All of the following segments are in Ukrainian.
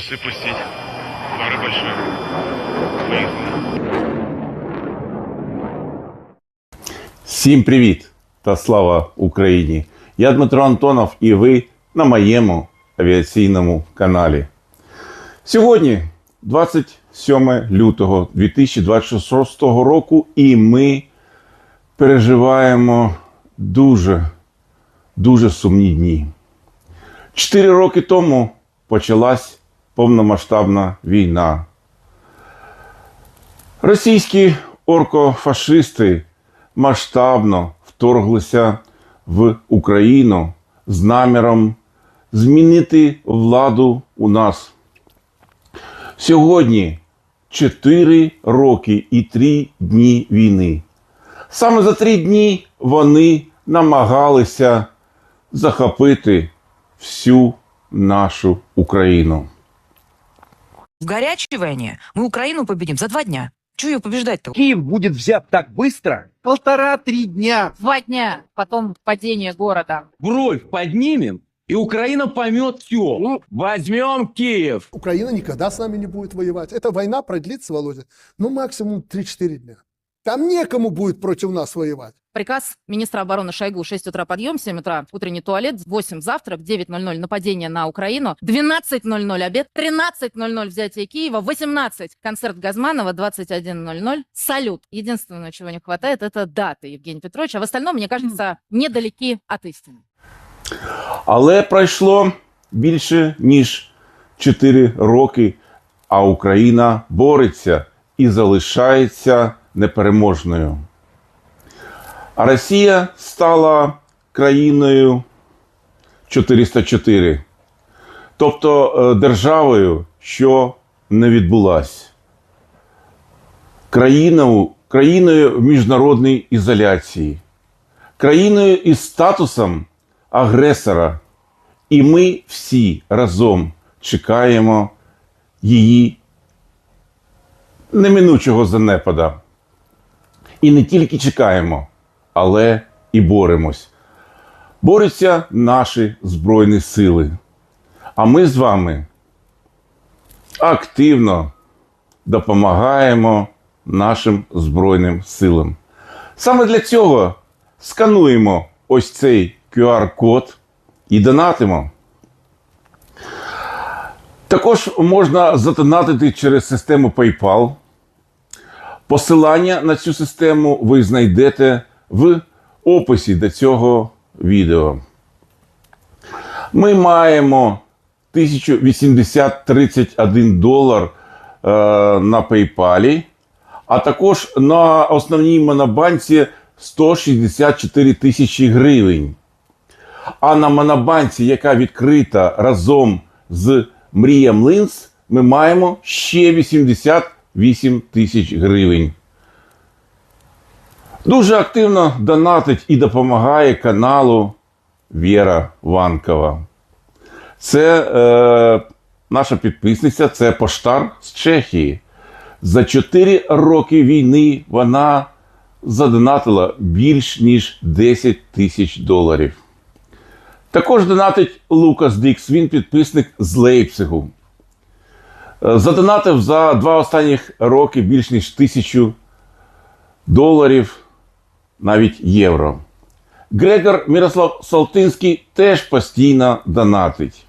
Часы пустить. Пара большая. Поехали. Всім привіт та слава Україні! Я Дмитро Антонов і ви на моєму авіаційному каналі. Сьогодні 27 лютого 2026 року і ми переживаємо дуже сумні дні. 4 роки тому почалась повномасштабна війна. Російські оркофашисти масштабно вторглися в Україну з наміром змінити владу у нас. Сьогодні 4 роки і 3 дні війни. Саме за 3 дні вони намагалися захопити всю нашу Україну. В горячей войне мы Украину победим за 2 дня. Чего ее побеждать-то? Киев будет взят так быстро? 1,5-3 дня. 2 дня, потом падение города. Бровь поднимем, и Украина поймет все. Возьмем Киев. Украина никогда с нами не будет воевать. Эта война продлится, Володя, максимум 3-4 дня. Там некому будет против нас воевать. Приказ министра обороны Шойгу: 6 утра подъем, 7 утра утренний туалет, 8 завтрак, 9:00 нападение на Украину, 12:00 обед, 13:00 взятие Киева, 18 концерт Газманова, 21:00 салют. Единственное, чего не хватает, это даты, Евгений Петрович, а в остальном, мне кажется, недалеки от истины. Але пройшло більше ніж 4 роки, а Україна бореться і залишається непереможною. А Росія стала країною 404. Тобто державою, що не відбулась. Країною в міжнародній ізоляції. Країною із статусом агресора. І ми всі разом чекаємо її неминучого занепада. І не тільки чекаємо, але і боремось. Борються наші Збройні Сили. А ми з вами активно допомагаємо нашим Збройним Силам. Саме для цього скануємо ось цей QR-код і донатимо. Також можна задонатити через систему PayPal. Посилання на цю систему ви знайдете в описі до цього відео. Ми маємо $1080.31 на PayPal, а також на основній монобанці 164 тисячі гривень. А на монобанці, яка відкрита разом з Мрія Млинс, ми маємо ще 88 тисяч гривень. Дуже активно донатить і допомагає каналу Віра Ванкова. Це наша підписниця, це поштар з Чехії. За 4 роки війни вона задонатила більш ніж 10 тисяч доларів. Також донатить Лукас Дікс, він підписник з Лейпцигу. Задонатив за 2 останніх роки більш ніж 1000 доларів, навіть євро. Грегор Мирослав Салтинський теж постійно донатить.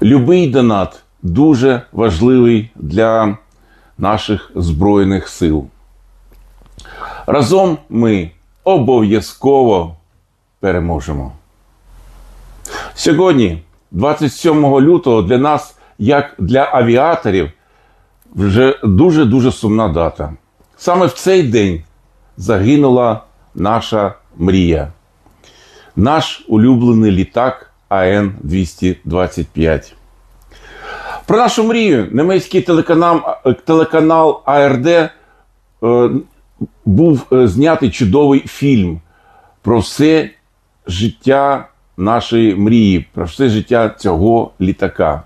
Любий донат дуже важливий для наших Збройних Сил. Разом ми обов'язково переможемо. Сьогодні, 27 лютого, для нас, як для авіаторів, вже дуже сумна дата. Саме в цей день загинула наша мрія. Наш улюблений літак АН-225. Про нашу мрію німецький телеканал АРД був знятий чудовий фільм про все життя нашої мрії, про все життя цього літака.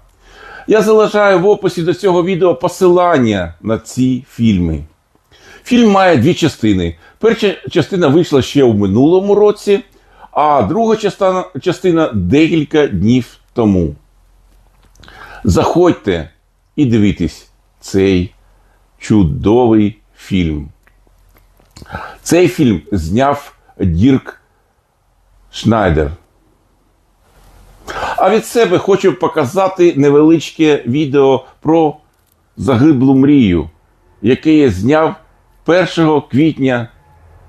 Я залишаю в описі до цього відео посилання на ці фільми. Фільм має 2 частини. Перша частина вийшла ще у минулому році, а друга частина декілька днів тому. Заходьте і дивіться цей чудовий фільм. Цей фільм зняв Дірк Шнайдер. А від себе хочу показати невеличке відео про загиблу мрію, яке я зняв 1 квітня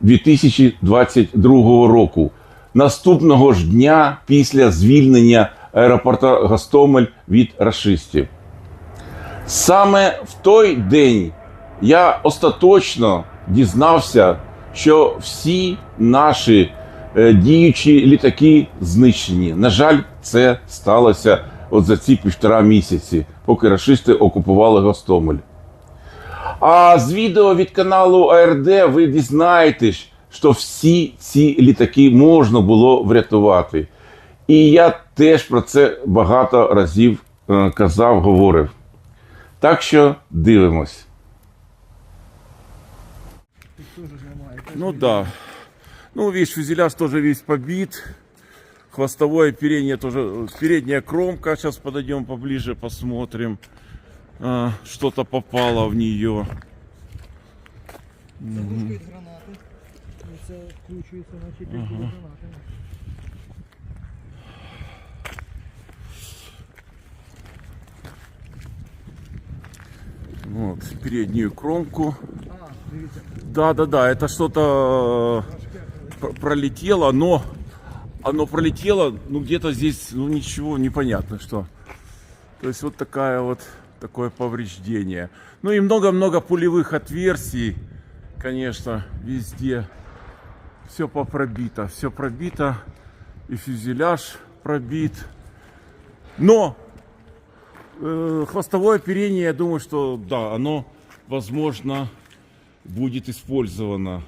2022 року, наступного ж дня після звільнення аеропорту Гостомель від рашистів. Саме в той день я остаточно дізнався, що всі наші діючі літаки знищені. На жаль, це сталося от за ці 1,5 місяці, поки рашисти окупували Гостомель. А з відео від каналу АРД ви дізнаєтесь, що всі ці літаки можна було врятувати. І я теж про це багато разів казав, говорив. Так що дивимось. Ну да. Ну, видишь, фюзеляж тоже весь побит. Хвостовое оперение тоже. Передняя кромка. Сейчас подойдем поближе, посмотрим. Что-то попало в нее. Запускають гранати. І це вкручується, значить, гранати. Вот, переднюю кромку. Да, это что-то пролетело, но оно пролетело, ну где-то здесь, ну ничего, непонятно что. То есть вот такое повреждение. Ну и много-много пулевых отверстий, конечно, везде. Все пробито, и фюзеляж пробит. Но хвостовое оперение, я думаю, что да, оно, возможно, будет использовано.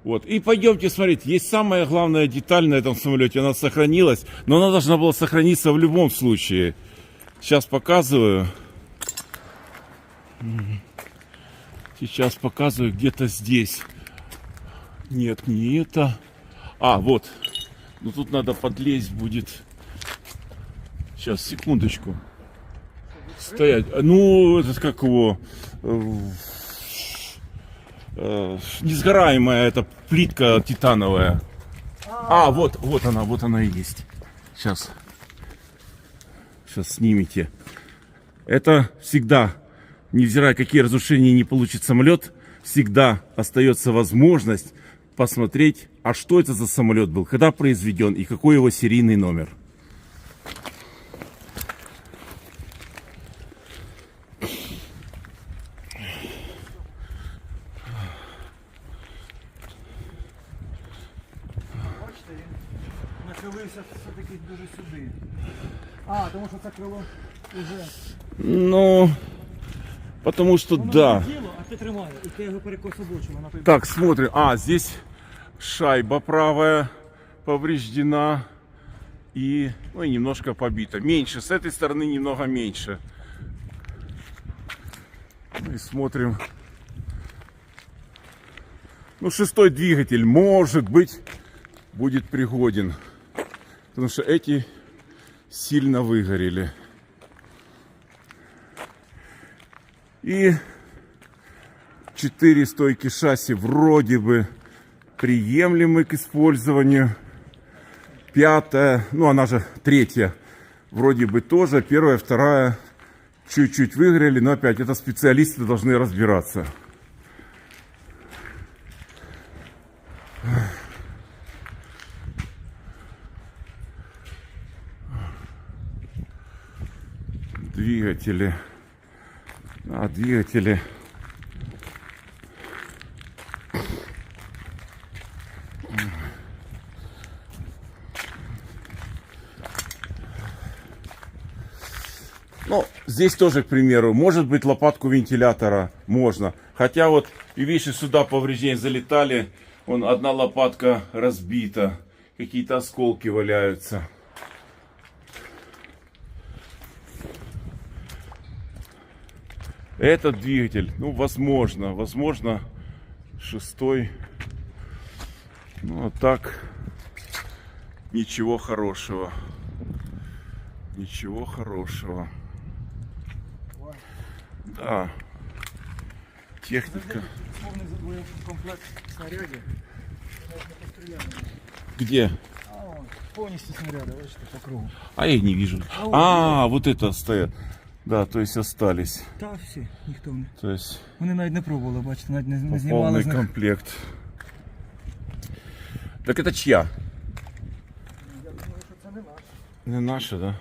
Вот. И пойдемте смотреть. Есть самая главная деталь на этом самолете. Она сохранилась, но она должна была сохраниться в любом случае. Сейчас показываю. Сейчас показываю где-то здесь. Нет, не это. А, вот. Ну тут надо подлезть будет. Сейчас, секундочку. Стоять. Ну, это как его... несгораемая эта плитка титановая. А, вот она и есть. Сейчас снимите. Это всегда, невзирая какие разрушения не получит самолет, всегда остается возможность посмотреть, а что это за самолет был, когда произведен и какой его серийный номер. Нахилився все-таки дуже сюди. А, тому що це крило вже... Ну, потому что да. Діло, а ти тримає, і ти його перекособочила на той. Так, смотрим. А, здесь шайба правая повреждена и, ну, и немножко побита. Меньше, с этой стороны немного меньше. И смотрим. Ну, 6-й двигатель, может быть, будет пригоден. Потому что эти сильно выгорели. И 4 стойки шасси вроде бы приемлемы к использованию. 5-я, ну она же 3-я, вроде бы тоже. 1-я, 2-я чуть-чуть выгорели, но опять это специалисты должны разбираться. Двигатели. Двигатели. Ну, здесь тоже, к примеру, может быть лопатку вентилятора можно. Хотя вот, и видишь, сюда повреждения залетали. Вон одна лопатка разбита. Какие-то осколки валяются. Этот двигатель, ну, возможно, 6-й. Ну, а так, ничего хорошего. Ничего хорошего. Да. Техника. Повний комплект снарядів. Где? А, вон, повністю снаряди, бачите, по кругу. А я их не вижу. А, вот это стоят. Да, то есть остались. Та всі, ніхто не. То есть Вони навіть не пробували, бачите, навіть не знімали полный з них. комплект. Так это чья? Я думаю, що це не наше. Не наша, да?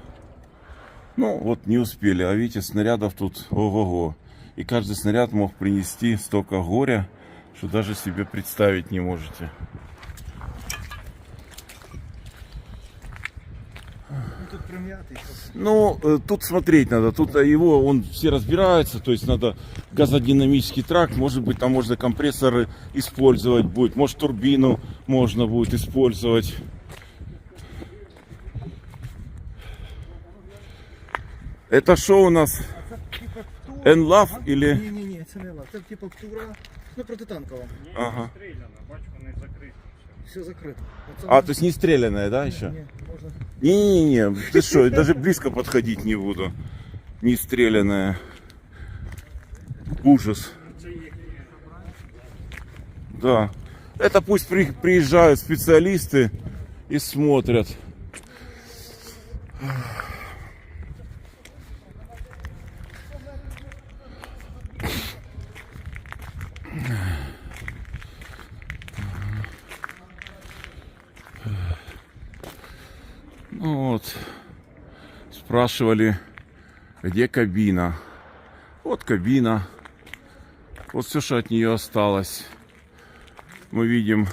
Ну, вот не успели. А видите, снарядов тут ого-го. И каждый снаряд мог принести столько горя, что даже себе представить не можете. Ну тут прим'ятий. Ну, тут смотреть надо. Тут его, он все разбираются. То есть надо газодинамический тракт. Может быть, там можно компрессоры использовать будет. Может, турбину можно будет использовать. Это что у нас? Enlав или... Ні, це не лав. Це типу птура, ну протитанкова. Ага. Все закрито. Оце А, то есть не стрелянная, да, еще? ні, можна. Не-не-не, ты что, даже близко подходить не буду. Не стрелянная. Ужас. Да. Это пусть приезжают специалисты и смотрят. Ну вот, спрашивали, где кабина. Вот кабина. Вот все, что от нее осталось. Мы видим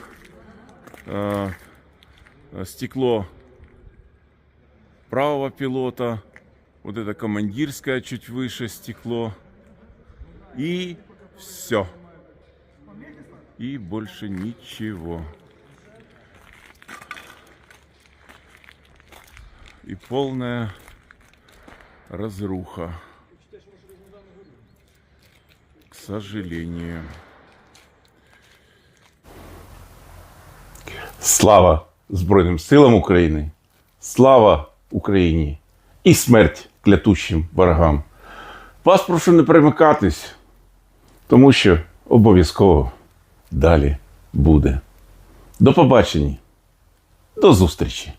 стекло правого пилота. Вот это командирское чуть выше стекло. И все. И больше ничего. И полная разруха. К сожалению. Слава Збройним силам України! Слава Україні! І смерть клятущим ворогам! Вас прошу не перемикатись, тому що обов'язково далі буде. До побачення. До зустрічі!